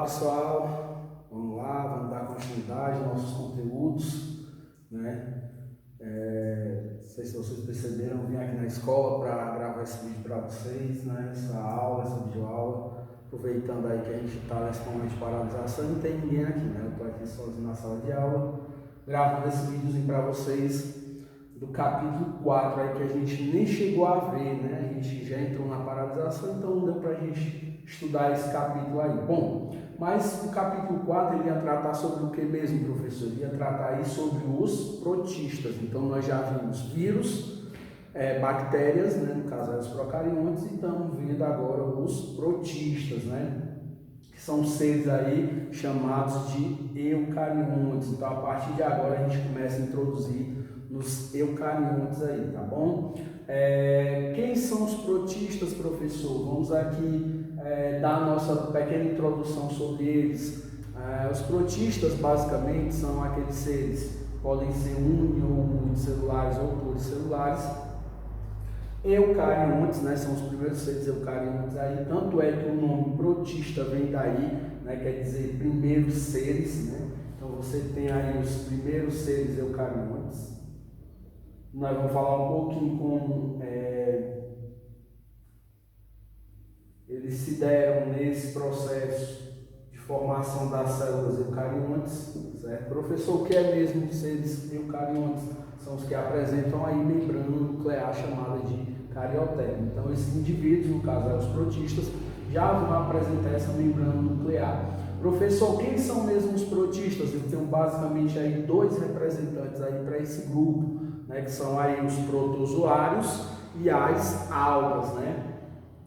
Olá pessoal, vamos lá, vamos dar continuidade aos nossos conteúdos, né? Não sei se vocês perceberam, eu vim aqui na escola para gravar esse vídeo para vocês, né? Essa aula, essa videoaula, aproveitando aí que a gente está nesse momento de paralisação, não tem ninguém aqui, né? Eu estou aqui sozinho na sala de aula, gravando esse videozinho para vocês do capítulo 4 aí que a gente nem chegou a ver, né? A gente já entrou na paralisação, então não deu para a gente estudar esse capítulo aí. Bom, mas o capítulo 4 ele ia tratar sobre o que mesmo, professor? Ele ia tratar aí sobre os protistas. Então nós já vimos vírus, bactérias, né? No caso os procariontes, e estamos vendo agora os protistas, né? Que são seres aí chamados de eucariontes. Então a partir de agora a gente começa a introduzir nos eucariontes aí, tá bom? Quem são os protistas, professor? Vamos aqui dar a nossa pequena introdução sobre eles. Os protistas basicamente são aqueles seres que podem ser uni ou multicelulares ou pluricelulares. Eucariontes, né, são os primeiros seres eucariontes aí, tanto é que o nome protista vem daí, né, quer dizer primeiros seres, né? Então você tem aí os primeiros seres eucariontes. Nós vamos falar um pouquinho como eles se deram nesse processo de formação das células eucariontes, certo? Professor, o que é mesmo seres eucariontes? São os que apresentam aí membrana nuclear chamada de carioteca. Então esses indivíduos, no caso os protistas, já vão apresentar essa membrana nuclear. Professor, quem são mesmo os protistas? Eu tenho basicamente aí dois representantes aí para esse grupo, né, que são aí os protozoários e as algas, né?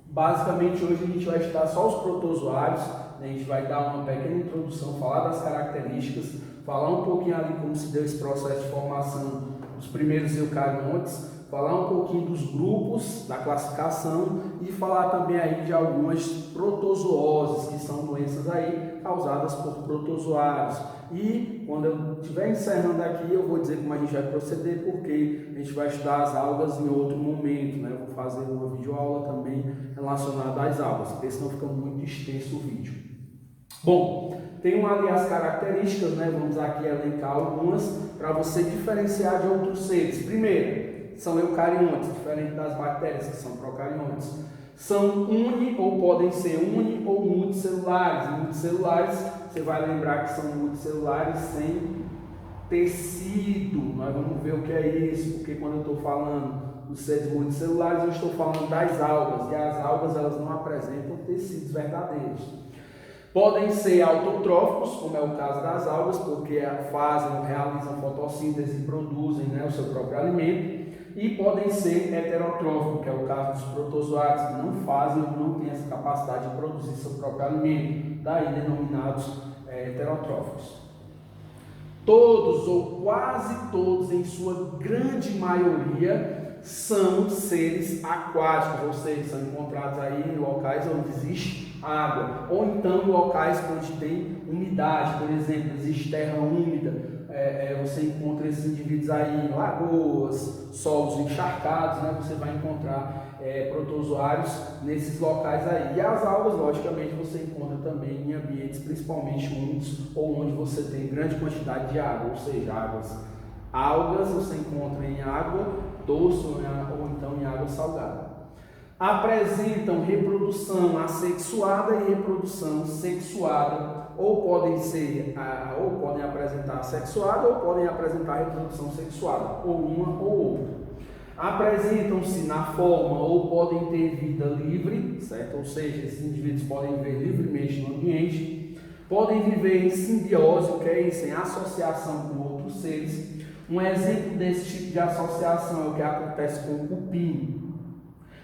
Basicamente hoje a gente vai estudar só os protozoários, né? A gente vai dar uma pequena introdução, falar das características, falar um pouquinho ali como se deu esse processo de formação dos primeiros eucariontes, falar um pouquinho dos grupos, da classificação e falar também aí de algumas protozooses, que são doenças aí causadas por protozoários. E quando eu estiver encerrando aqui, eu vou dizer como a gente vai proceder, porque a gente vai estudar as algas em outro momento, né? Eu vou fazer uma videoaula também relacionada às algas, porque senão fica muito extenso o vídeo. Bom, tem ali as características, né? Vamos aqui elencar algumas para você diferenciar de outros seres. Primeiro, são eucariontes, diferente das bactérias, que são procariontes. São uni ou podem ser uni ou multicelulares. Multicelulares, você vai lembrar que são multicelulares sem tecido. Nós vamos ver o que é isso, porque quando eu estou falando dos seres multicelulares, eu estou falando das algas, e as algas elas não apresentam tecidos verdadeiros. Podem ser autotróficos, como é o caso das algas, porque realizam fotossíntese e produzem, né, o seu próprio alimento. E podem ser heterotróficos, que é o caso dos protozoários, que não fazem ou não têm essa capacidade de produzir seu próprio alimento, daí denominados heterotróficos. Todos ou quase todos, em sua grande maioria, são seres aquáticos, ou seja, são encontrados aí em locais onde existe água, ou então locais onde tem umidade, por exemplo, existe terra úmida. Você encontra esses indivíduos aí em lagoas, solos encharcados, né? Você vai encontrar protozoários nesses locais aí. E as algas, logicamente, você encontra também em ambientes principalmente úmidos ou onde você tem grande quantidade de água, ou seja, algas você encontra em água doce ou então em água salgada. Apresentam reprodução assexuada e reprodução sexuada, ou podem apresentar assexuada ou podem apresentar reprodução sexuada, ou uma ou outra. Apresentam-se na forma ou podem ter vida livre, certo? Ou seja, esses indivíduos podem viver livremente no ambiente, podem viver em simbiose, o que é isso? Em associação com outros seres. Um exemplo desse tipo de associação é o que acontece com o cupim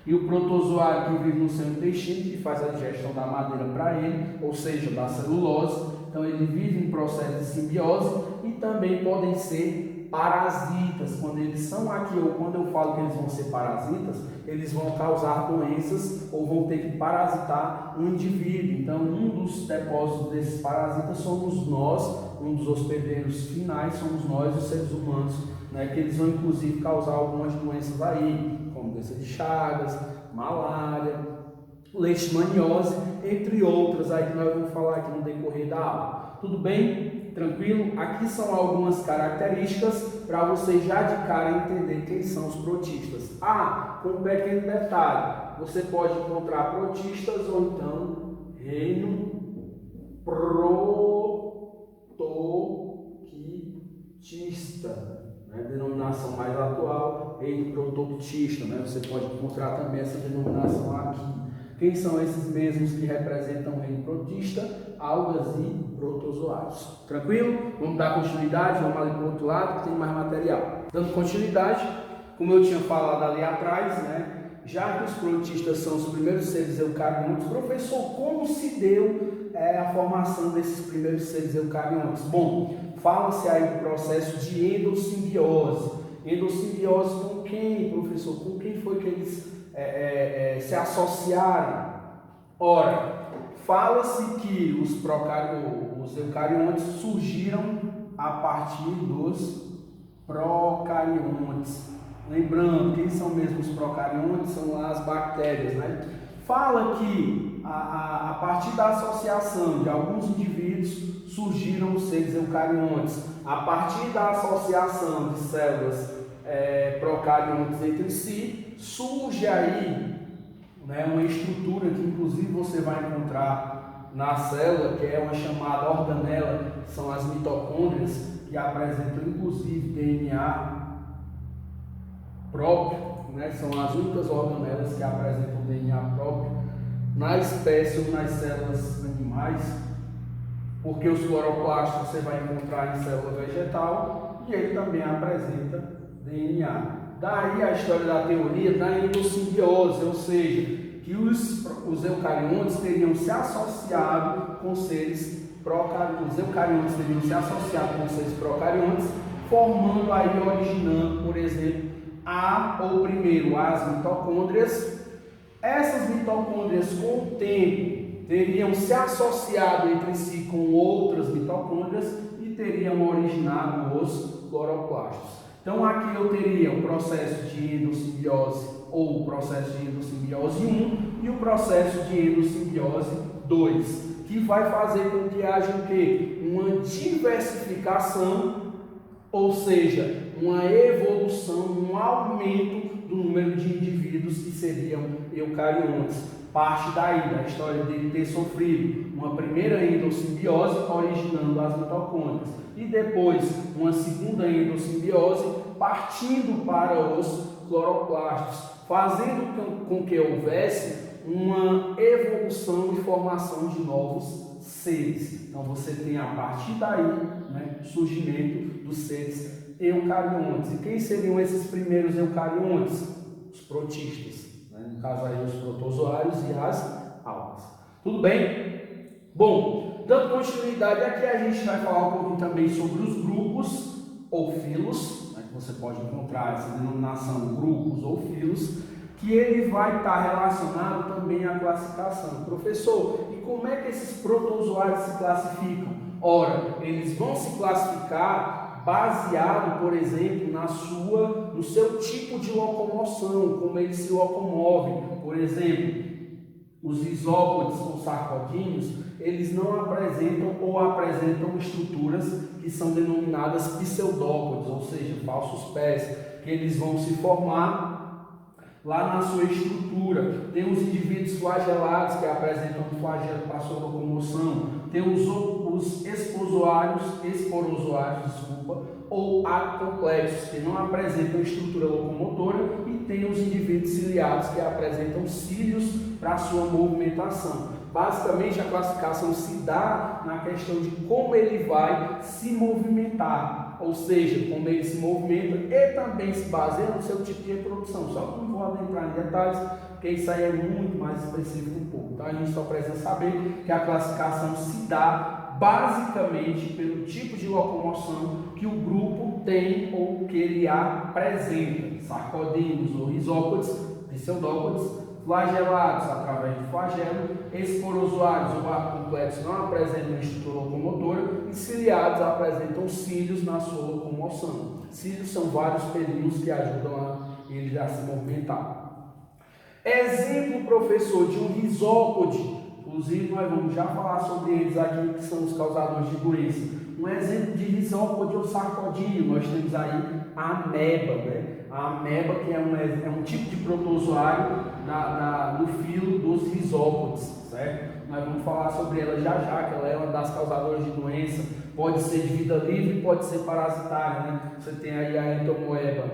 e o protozoário que vive no seu intestino, que faz a digestão da madeira para ele, ou seja, da celulose. Então ele vive em processo de simbiose e também podem ser parasitas. Quando eles são aqui, ou quando eu falo que eles vão ser parasitas, eles vão causar doenças ou vão ter que parasitar um indivíduo. Então um dos depósitos desses parasitas somos nós, um dos hospedeiros finais somos nós, os seres humanos, né, que eles vão inclusive causar algumas doenças aí, como doença de Chagas, malária, leishmaniose, entre outras aí que nós vamos falar aqui no decorrer da aula. Tudo bem? Tranquilo? Aqui são algumas características para você já de cara entender quem são os protistas. Com um pequeno detalhe, você pode encontrar protistas ou então reino protoctista, né? Denominação mais atual, reino protoctista, né? Você pode encontrar também essa denominação aqui. Quem são esses mesmos que representam o reino protista? Algas e protozoários. Tranquilo? Vamos dar continuidade, vamos ali para o outro lado que tem mais material. Dando continuidade, como eu tinha falado ali atrás, né? Já que os protistas são os primeiros seres eucariontes, professor, como se deu a formação desses primeiros seres eucariontes? Bom, fala-se aí do processo de endossimbiose. Endossimbiose com quem, professor? Com quem foi que eles se associaram? Ora, fala-se que os eucariontes surgiram a partir dos procariontes. Lembrando, quem são mesmo os procariontes? São lá as bactérias, né? Fala que a partir da associação de alguns indivíduos surgiram os seres eucariontes. A partir da associação de células procariontes entre si, surge aí, né, uma estrutura que inclusive você vai encontrar na célula, que é uma chamada organela, que são as mitocôndrias, que apresentam inclusive DNA próprio, né? São as únicas organelas que apresentam DNA próprio na espécie ou nas células animais, porque os cloroplastos você vai encontrar em célula vegetal e ele também apresenta DNA. Daí a história da teoria da endossimbiose, ou seja, que os eucariontes teriam se associado com seres procariontes, os eucariontes teriam se associado com seres procariontes, formando aí, originando, por exemplo, primeiro as mitocôndrias. Essas mitocôndrias com o tempo teriam se associado entre si com outras mitocôndrias e teriam originado os cloroplastos. Então aqui eu teria o processo de endossimbiose ou o processo de endossimbiose 1 e o processo de endossimbiose 2, que vai fazer com que haja o quê? Uma diversificação, ou seja, uma evolução, um aumento do número de indivíduos que seriam eucariontes. Parte daí da história dele ter sofrido uma primeira endossimbiose originando as mitocôndrias e depois uma segunda endossimbiose partindo para os cloroplastos, fazendo com que houvesse uma evolução e formação de novos seres. Então você tem a partir daí, né, o surgimento dos seres eucariontes. E quem seriam esses primeiros eucariontes? Os protistas, né? No caso aí os protozoários e as algas. Tudo bem? Bom, dando continuidade aqui, a gente vai falar um pouquinho também sobre os grupos ou filos, né, que você pode encontrar essa denominação grupos ou filos, que ele vai estar relacionado também à classificação. Professor, e como é que esses protozoários se classificam? Ora, eles vão se classificar baseado, por exemplo, no seu tipo de locomoção, como eles se locomovem. Por exemplo, os isópodes ou sarcodíneos, eles não apresentam ou apresentam estruturas que são denominadas pseudópodes, ou seja, falsos pés, que eles vão se formar lá na sua estrutura. Tem os indivíduos flagelados que apresentam um flagelo para a sua locomoção. Tem os esporozoários, ou acomplexos, que não apresentam estrutura locomotora, e tem os indivíduos ciliados que apresentam cílios para a sua movimentação. Basicamente, a classificação se dá na questão de como ele vai se movimentar, ou seja, como ele se movimenta, e também se baseia no seu tipo de reprodução. Só que não vou adentrar em detalhes, porque isso aí é muito mais específico um pouco. Então, a gente só precisa saber que a classificação se dá basicamente pelo tipo de locomoção que o grupo tem ou que ele apresenta. Sarcodíneos ou isópodes, pseudópodes, flagelados através de flagelo, esporozoários ou complexos não apresentam estrutura locomotora e ciliados apresentam cílios na sua locomoção. Cílios são vários pelinhos que ajudam ele a se movimentar. Exemplo, professor, de um risópode. Inclusive, nós vamos já falar sobre eles aqui, que são os causadores de doença. Um exemplo de risópode ou sarcodídeo, nós temos aí a ameba, né? A ameba, que é um tipo de protozoário do filo dos risópodes, certo? Nós vamos falar sobre ela já, que ela é uma das causadoras de doença. Pode ser de vida livre, pode ser parasitária, né? Você tem aí a entomoeba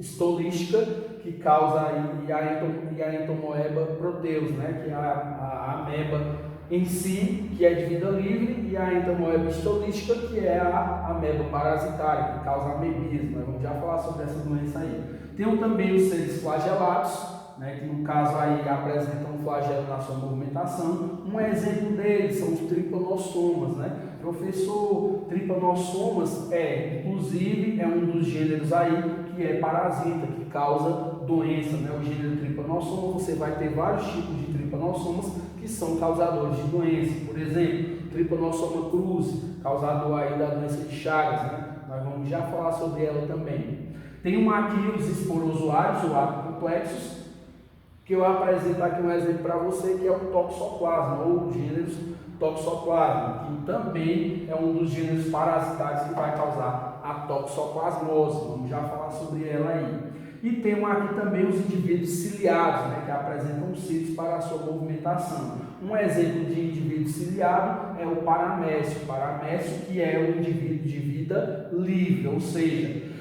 estolística, que causa aí, e a entomoeba proteus, né? Que é a ameba em si, que é de vida livre, e a entomoeba estolística, que é a ameba parasitária, que causa amebismo. Nós vamos já falar sobre essa doença aí. Tem também os seres flagelados, né, que no caso aí apresentam um flagelo na sua movimentação. Um exemplo deles são os tripanossomas, né? Professor, tripanossomas inclusive, é um dos gêneros aí que é parasita, que causa doença, né? O gênero tripanossoma, você vai ter vários tipos de tripanossomas que são causadores de doença. Por exemplo, tripanossoma cruzi, causador aí da doença de Chagas, né? Nós vamos já falar sobre ela também. Tem aqui os esporozoários, ou apopléxos, que eu apresento aqui um exemplo para você, que é o toxoplasma, ou o gênero toxoplasma, que também é um dos gêneros parasitários que vai causar a toxoplasmose. Vamos já falar sobre ela aí. E tem aqui também os indivíduos ciliados, né, que apresentam cílios para a sua movimentação. Um exemplo de indivíduo ciliado é o paramécio. O paramécio, que é um indivíduo de vida livre, ou seja,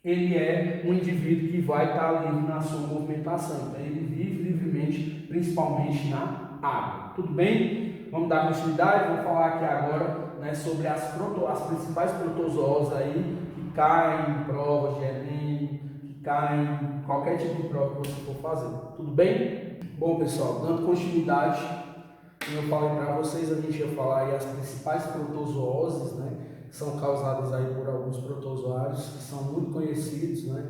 ele é um indivíduo que vai estar livre na sua movimentação. Então, ele vive livremente, principalmente na água. Tudo bem? Vamos dar continuidade. Vamos falar aqui agora, né, sobre as principais protozoas aí que caem em provas de Enem, que caem em qualquer tipo de prova que você for fazer. Tudo bem? Bom, pessoal, dando continuidade, como eu falei para vocês, a gente ia falar aí as principais protozooses, né? São causadas aí por alguns protozoários que são muito conhecidos, né?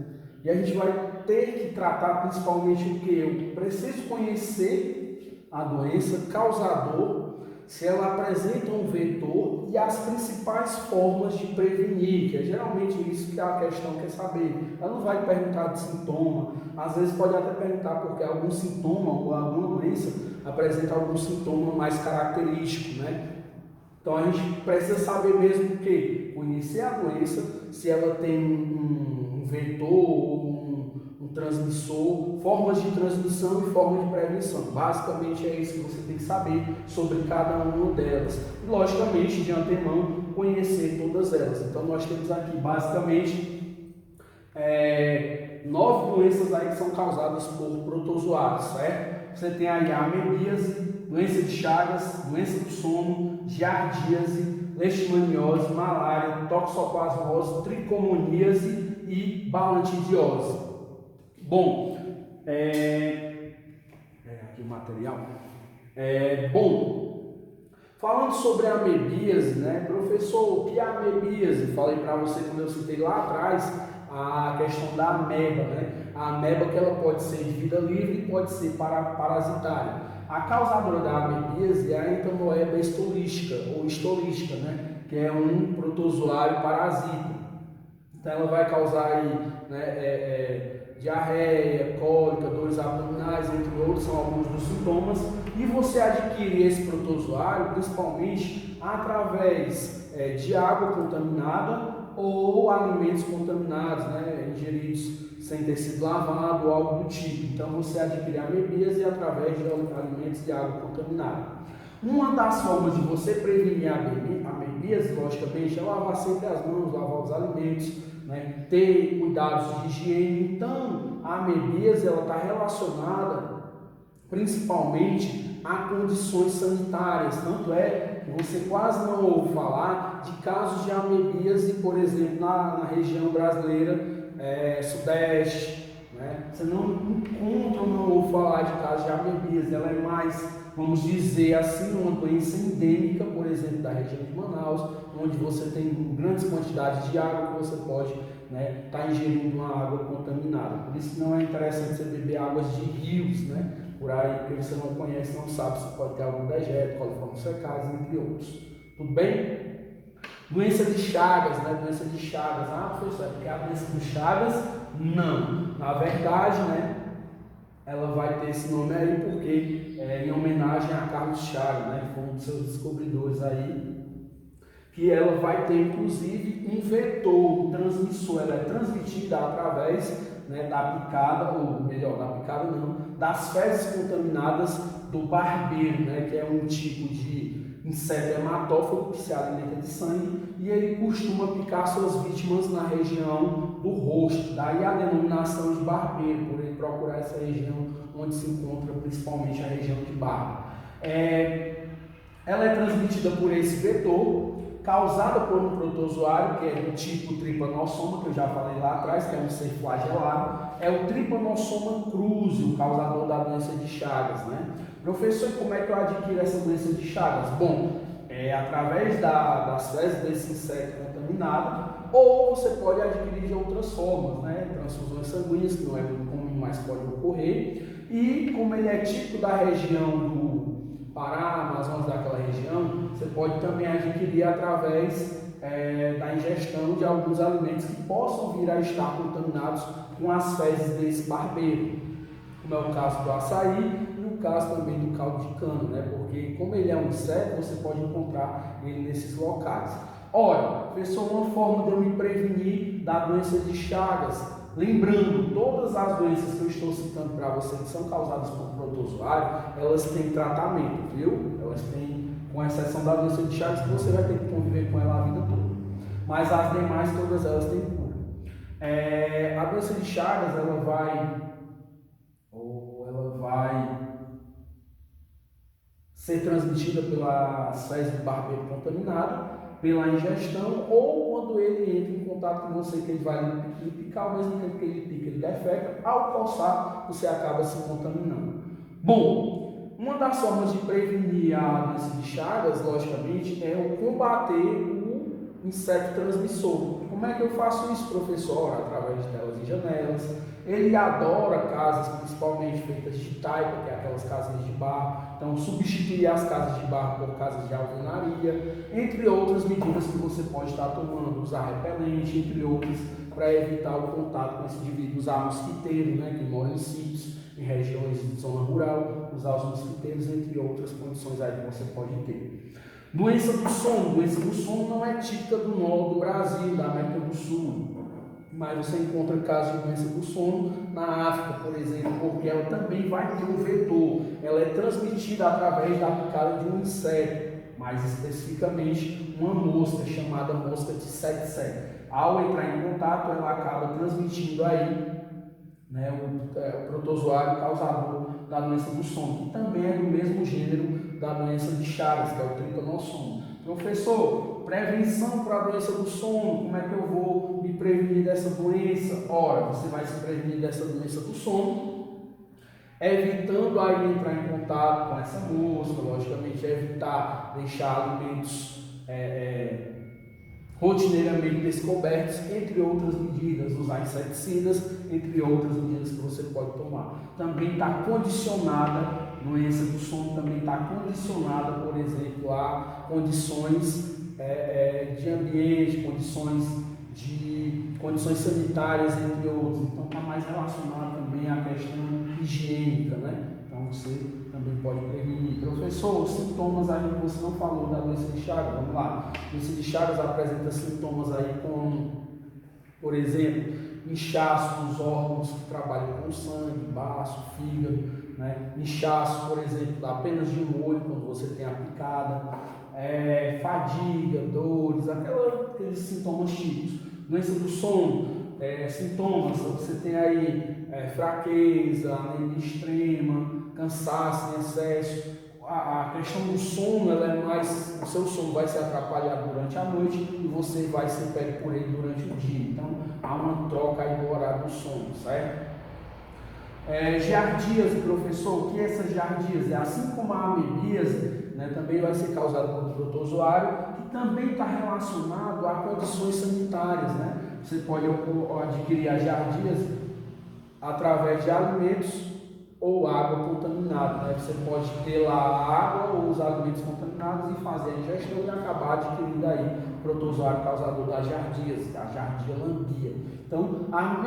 E a gente vai ter que tratar principalmente o que? Eu preciso conhecer a doença, causador, se ela apresenta um vetor e as principais formas de prevenir, que é geralmente isso que a questão quer saber. Ela não vai perguntar de sintoma, às vezes pode até perguntar porque algum sintoma ou alguma doença apresenta algum sintoma mais característico, né? Então a gente precisa saber mesmo o que? Conhecer a doença, se ela tem um vetor ou um transmissor, formas de transmissão e formas de prevenção. Basicamente é isso que você tem que saber sobre cada uma delas. E logicamente, de antemão, conhecer todas elas. Então nós temos aqui basicamente 9 doenças aí que são causadas por protozoários, certo? Você tem aí a amebíase, doença de Chagas, doença do sono, giardíase, leishmaniose, malária, toxoplasmose, tricomoníase e balantidiose. Bom, aqui o material. Falando sobre a amebíase, né, professor, o que é a amebíase? Falei para você quando eu citei lá atrás a questão da ameba, né? A ameba que ela pode ser de vida livre e pode ser parasitária. A causadora da amebíase é a entomoeba estolística, ou estolística, né? Que é um protozoário parasita. Então ela vai causar aí, né, diarreia, cólica, dores abdominais, entre outros, são alguns dos sintomas. E você adquire esse protozoário principalmente através de água contaminada ou alimentos contaminados, né, ingeridos sem ter sido lavado ou algo do tipo. Então você adquire a amebíase através de alimentos de água contaminada. Uma das formas de você prevenir a amebíase, logicamente, é lavar sempre as mãos, lavar os alimentos, né, ter cuidados de higiene. Então a amebíase está relacionada principalmente a condições sanitárias, tanto é que você quase não ouve falar de casos de amebíase, por exemplo, na região brasileira sudeste, né? Você não encontra, não ouve falar de casos de amebíase, ela é mais, vamos dizer assim, uma doença endêmica, por exemplo, da região de Manaus, onde você tem grandes quantidades de água que você pode estar ingerindo uma água contaminada. Por isso que não é interessante você beber águas de rios, né? Por aí, porque você não conhece, não sabe se pode ter algum dejeto, coliformes fecais, entre outros. Tudo bem? Doença de Chagas, né? Doença de Chagas. Ah, professor, é porque a doença de Chagas? Não. Na verdade, né? Ela vai ter esse nome aí porque é em homenagem a Carlos Chagas, né? Que foi um dos seus descobridores aí. Que ela vai ter, inclusive, um vetor, um transmissor. Ela é transmitida através, né, da picada, ou melhor, da picada não, das fezes contaminadas do barbeiro, né? Que é um tipo de inseto hematófago que se alimenta de sangue e ele costuma picar suas vítimas na região do rosto. Daí a denominação de barbeiro, por ele procurar essa região onde se encontra principalmente a região de barba. Ela é transmitida por esse vetor, causada por um protozoário, que é do tipo Trypanosoma, que eu já falei lá atrás, que é um ser flagelado. É o Trypanosoma cruzi, o causador da doença de Chagas, né? Professor, e como é que eu adquiro essa doença de Chagas? Bom, através das fezes desse inseto contaminado, ou você pode adquirir de outras formas, né? Transfusões sanguíneas, que não é muito comum, mas pode ocorrer. E como ele é típico da região do Pará, Amazonas, daquela região, você pode também adquirir através da ingestão de alguns alimentos que possam vir a estar contaminados com as fezes desse barbeiro, como é o caso do açaí e o caso também do caldo de cana, né? Porque como ele é um inseto, você pode encontrar ele nesses locais. Ora, professor, uma forma de eu me prevenir da doença de Chagas, lembrando, todas as doenças que eu estou citando para você que são causadas por protozoário, elas têm tratamento, viu? Elas têm, com exceção da doença de Chagas, que você vai ter que conviver com ela a vida toda. Mas as demais, todas elas têm cura. A doença de Chagas, ela vai ser transmitida pelas fezes do barbeiro contaminado, pela ingestão, ou quando ele entra em contato com você, que ele vai lhe picar, ao mesmo tempo que ele pica, ele defeca, ao coçar, você acaba se contaminando. Bom, uma das formas de prevenir a doença de Chagas, logicamente, é o combater o inseto transmissor. Como é que eu faço isso, professor? Através de telas e janelas. Ele adora casas, principalmente feitas de taipa, que é aquelas casas de barro. Então, substituir as casas de barro por casas de alvenaria, entre outras medidas que você pode estar tomando, usar repelente, entre outras, para evitar o contato com esse indivíduo, usar mosquiteiro, né, que mora em sítios, em regiões de zona rural, usar os mosquiteiros, entre outras condições aí que você pode ter. Doença do sono. Doença do sono não é típica do norte do Brasil, da América do Sul, mas você encontra casos de doença do sono na África, por exemplo, porque ela também vai ter um vetor. Ela é transmitida através da picada de um inseto, mais especificamente uma mosca chamada mosca de tsetse. Ao entrar em contato, ela acaba transmitindo aí, né, o protozoário causador da doença do sono, que também é do mesmo gênero da doença de Chagas, que é o Trypanosoma. Professor, prevenção para a doença do sono, como é que eu vou me prevenir dessa doença? Ora, você vai se prevenir dessa doença do sono, evitando aí entrar em contato com essa mosca, logicamente, evitar deixar alimentos rotineiramente descobertos, entre outras medidas, usar inseticidas, entre outras medidas que você pode tomar. Também está condicionada, doença do sono também está condicionada, por exemplo, a condições de ambiente, condições sanitárias, entre outros. Então está mais relacionado também à questão higiênica, né? Então você também pode prevenir. Professor, os sintomas aí que você não falou da doença de Chagas, vamos lá. A doença de Chagas apresenta sintomas aí como, por exemplo, inchaço nos órgãos que trabalham com sangue, baço, fígado, né? Inchaço, por exemplo, apenas de um olho quando você tem a picada, fadiga, dores, aqueles sintomas típicos. Doença do sono, sintomas, você tem aí fraqueza, anemia extrema, cansaço em excesso. A questão do sono, ela é mais, o seu sono vai se atrapalhar durante a noite e você vai ser pego por ele durante o dia. Então há uma troca aí do horário do sono, certo? Giardíase, professor, o que é essa giardíase? Assim como a amebíase, né, também vai ser causada por protozoário, que também está relacionado a condições sanitárias, né? Você pode adquirir a giardíase através de alimentos ou água contaminada, né? Você pode ter lá a água ou os alimentos contaminados e fazer a ingestão e acabar adquirindo aí protozoário causador da giardíase, a Giardia lamblia. Então, as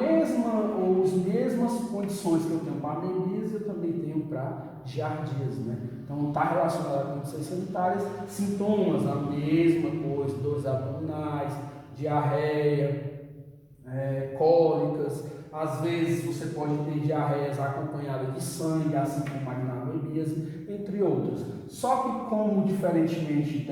mesmas condições que eu tenho para a amebíase, eu também tenho para a giardíase, né? Então, está relacionado a condições sanitárias, sintomas, a mesma coisa, dores abdominais, diarreia, cólicas. Às vezes você pode ter diarreias acompanhadas de sangue, assim como a amebíase, entre outras. Só que, como diferentemente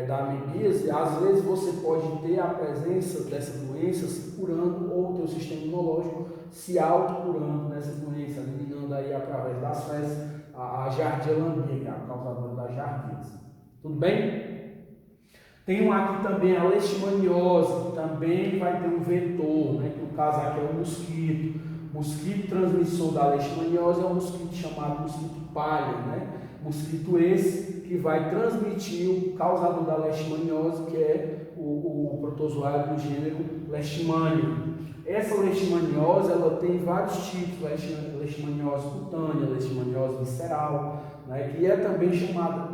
da amebíase, às vezes você pode ter a presença dessas doenças se curando ou o teu sistema imunológico se autocurando nessas doenças, eliminando aí através das fezes a Giardia lamblia, que é a causadora da giardíase. Tudo bem? Tem aqui também a leishmaniose, que também vai ter um vetor, né, que no caso aqui é o mosquito. Mosquito transmissor da leishmaniose é um mosquito chamado mosquito palha, né? Mosquito esse que vai transmitir o causador da leishmaniose, que é o protozoário do gênero Leishmanium. Essa leishmaniose ela tem vários tipos, leishmaniose cutânea, leishmaniose visceral, né, que é também chamada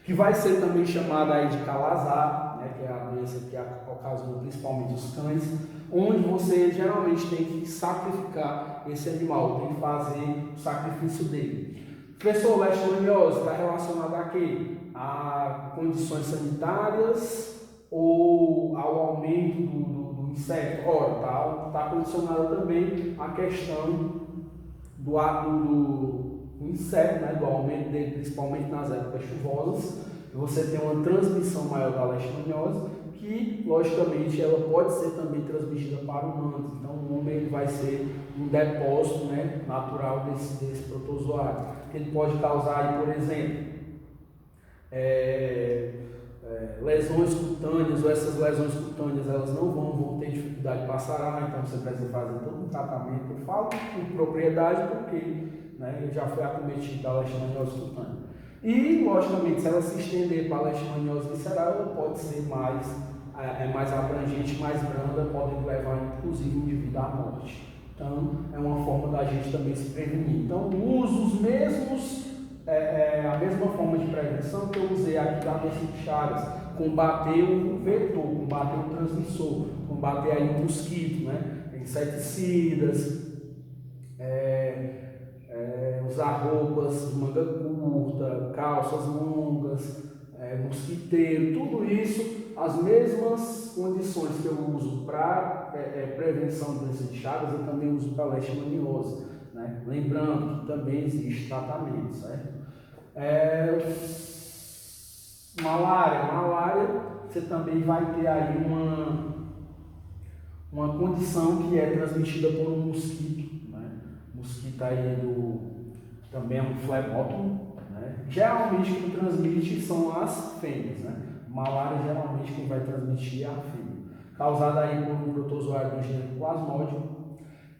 que vai ser também chamada aí de calazar, né, que é a doença que ocasiona principalmente os cães, onde você geralmente tem que sacrificar esse animal, tem que fazer o sacrifício dele. Professor, leishmaniose está relacionada a quê? A condições sanitárias ou ao aumento do inseto? Ora, está condicionada também à questão do inseto, né, do aumento dele, principalmente nas épocas chuvosas. Você tem uma transmissão maior da leishmaniose, que logicamente ela pode ser também transmitida para humanos. Então o homem ele vai ser um depósito, né, natural desse protozoário. Ele pode causar aí, por exemplo, lesões cutâneas, ou essas lesões cutâneas elas não vão ter dificuldade para sarar, então você precisa fazer todo um tratamento. Eu falo com propriedade porque, né, já foi acometido da leishmaniose cutânea. E, logicamente, se ela se estender para a leishmaniose visceral, ela pode ser mais abrangente, mais branda, pode levar, inclusive, o indivíduo à morte. Então, é uma forma da gente também se prevenir. Então, uso os mesmos, a mesma forma de prevenção que eu usei aqui da doença de Chagas, combater o vetor, combater o transmissor, combater aí o mosquito, né? Inseticidas, usar roupas de manga curta, calças longas, mosquiteiro, tudo isso, as mesmas condições que eu uso para prevenção de doença de Chagas, eu também uso para leishmaniose, né? Lembrando que também existe tratamento, certo? Malária, você também vai ter aí uma condição que é transmitida por um mosquito, né? Mosquito aí também é um flebótomo, né? Geralmente quem transmite são as fêmeas, né? Malária geralmente quem vai transmitir é a fêmea, causada aí por um protozoário do gênero Plasmodium.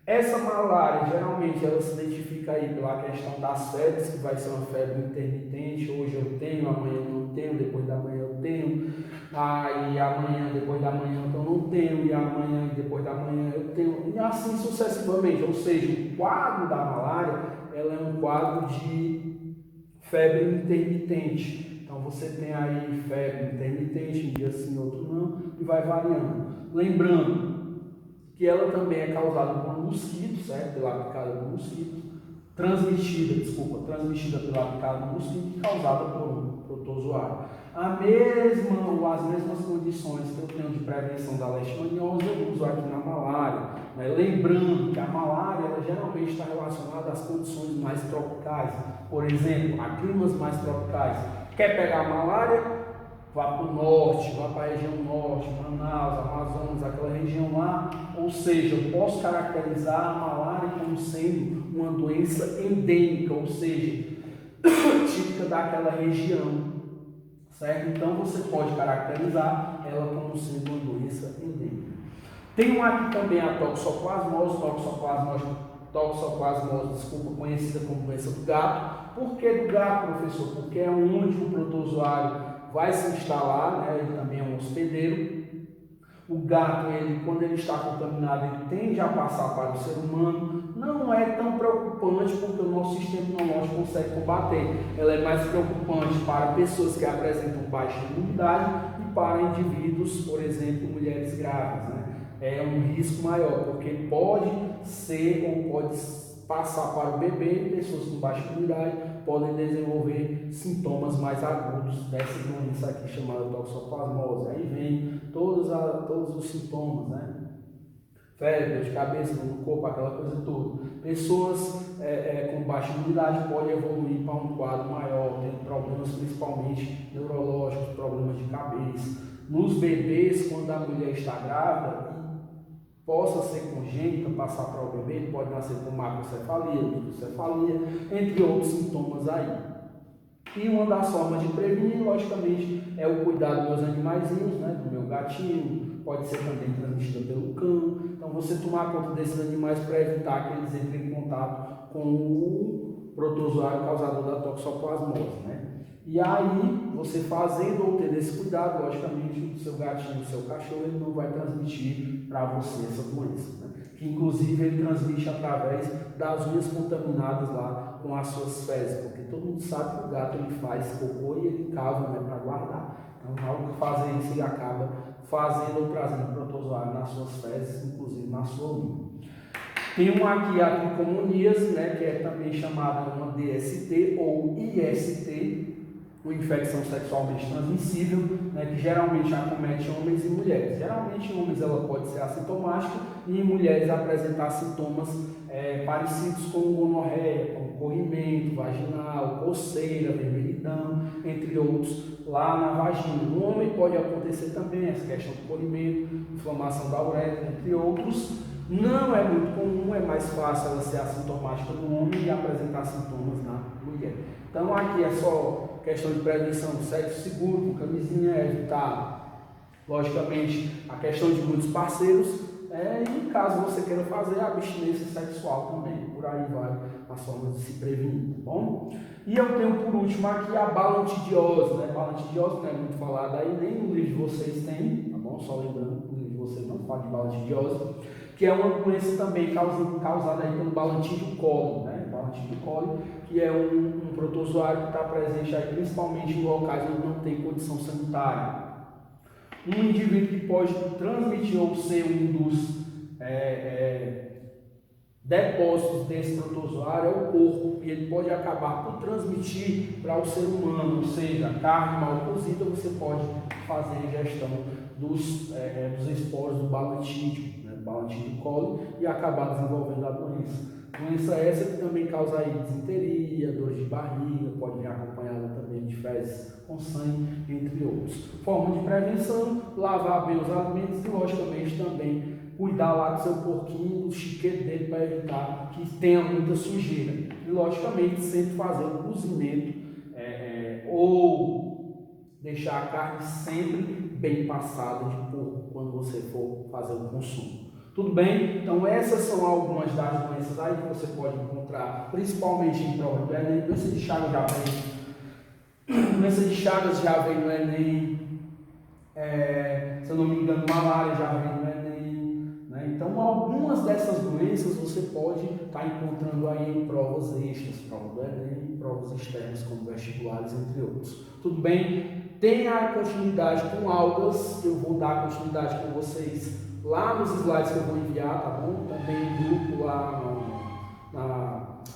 Essa malária geralmente ela se identifica aí pela questão das febres, que vai ser uma febre intermitente, hoje eu tenho, amanhã eu não tenho, depois da manhã eu tenho, aí amanhã, depois da manhã eu não tenho, e amanhã e depois da manhã eu tenho, e assim sucessivamente. Ou seja, o quadro da malária ela é um quadro de febre intermitente. Então você tem aí febre intermitente, um dia sim, outro não, e vai variando. Lembrando que ela também é causada por um mosquito, certo? Pela picada do mosquito, transmitida pela picada do mosquito e causada por um protozoário. As mesmas condições que eu tenho de prevenção da leishmaniose eu uso aqui na malária, né? Lembrando que a malária ela geralmente está relacionada às condições mais tropicais, por exemplo, a climas mais tropicais. Quer pegar a malária? Vá para o norte, vá para a região norte, Manaus, Amazonas, aquela região lá. Ou seja, eu posso caracterizar a malária como sendo uma doença endêmica, ou seja, típica daquela região, certo? Então você pode caracterizar ela como sendo uma doença endêmica. Tem aqui também a toxoplasmose, conhecida como doença do gato. Por que do gato, professor? Porque é onde o protozoário vai se instalar, né? Ele também é um hospedeiro. O gato, quando ele está contaminado, ele tende a passar para o ser humano. Não é tão preocupante porque o nosso sistema imunológico consegue combater. Ela é mais preocupante para pessoas que apresentam baixa imunidade e para indivíduos, por exemplo, mulheres grávidas, né? É um risco maior, porque pode ser ou pode passar para o bebê. Pessoas com baixa imunidade podem desenvolver sintomas mais agudos dessa doença aqui chamada toxoplasmose. Aí vem todos os sintomas, né? Febre, dor de cabeça, dor no corpo, aquela coisa toda. Pessoas com baixa imunidade podem evoluir para um quadro maior, tendo problemas principalmente neurológicos, problemas de cabeça. Nos bebês, quando a mulher está grávida, possa ser congênita, passar para o bebê, ele pode nascer com macrocefalia, microcefalia, entre outros sintomas aí. E uma das formas de prevenir, logicamente, é o cuidado dos meus animaizinhos, né, do meu gatinho, pode ser também transmitida pelo cão. Então, você tomar conta desses animais para evitar que eles entrem em contato com o protozoário causador da toxoplasmose, né? E aí, você fazendo ou tendo esse cuidado, logicamente, o seu gatinho, o seu cachorro, ele não vai transmitir para você essa doença, né? Que inclusive ele transmite através das unhas contaminadas lá com as suas fezes, porque todo mundo sabe que o gato ele faz cocô e ele cava, né, para guardar. Então, ao fazer isso, ele acaba fazendo ou trazendo protozoário nas suas fezes, inclusive na sua unha. Tem uma aqui, a tricomoníase, né, que é também chamada uma DST ou IST, uma infecção sexualmente transmissível, né, que geralmente acomete homens e mulheres. Geralmente em homens ela pode ser assintomática e em mulheres apresentar sintomas parecidos com gonorreia, como corrimento vaginal, coceira, vermelhidão, entre outros, lá na vagina. No homem pode acontecer também essa questão do corrimento, inflamação da uretra, entre outros. Não é muito comum, é mais fácil ela ser assintomática no homem e apresentar sintomas na mulher. Então aqui é só questão de prevenção, sexo seguro, com camisinha, evitar, logicamente, a questão de muitos parceiros, e caso você queira fazer a abstinência sexual também, por aí vai as formas de se prevenir, tá bom? E eu tenho por último aqui a balantidiose, né? Balantidiose não é muito falada aí, nem no livro de vocês tem, tá bom? Só lembrando que no livro de vocês não fala de balantidiose, que é uma doença também causada aí pelo Balantidio coli, né? Balantidio coli, que é um protozoário que está presente aí principalmente em locais onde não tem condição sanitária. Um indivíduo que pode transmitir ou ser um dos depósitos desse protozoário é o porco, e ele pode acabar por transmitir para o ser humano, ou seja, carne mal cozida, você pode fazer a ingestão dos esporos do Balantidio, né, Balantidio coli, e acabar desenvolvendo a doença. Doença essa que também causa aí disenteria, dor de barriga, pode vir acompanhada também de fezes com sangue, entre outros. Forma de prevenção: lavar bem os alimentos e, logicamente, também cuidar lá do seu porquinho, do chiquete dele, para evitar que tenha muita sujeira. E, logicamente, sempre fazer o cozimento ou deixar a carne sempre bem passada de porco quando você for fazer o consumo. Tudo bem? Então essas são algumas das doenças aí que você pode encontrar, principalmente em prova do Enem. Doença de Chagas já vem. Doença de Chagas já vem no Enem. Se eu não me engano, malária já vem no Enem. Né? Então algumas dessas doenças você pode estar encontrando aí em provas extras, prova do Enem, provas externas como vestibulares, entre outros. Tudo bem? Tenha continuidade com algas, eu vou dar continuidade com vocês lá nos slides que eu vou enviar, tá bom? Também em grupo lá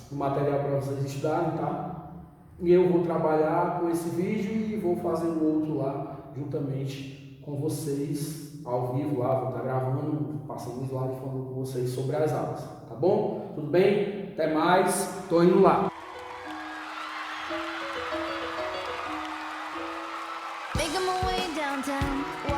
no material para vocês estudarem, tá? E eu vou trabalhar com esse vídeo e vou fazer o outro lá juntamente com vocês, ao vivo lá, vou estar gravando, passando o slide falando com vocês sobre as aulas, tá bom? Tudo bem? Até mais, tô indo lá. Making my way downtown.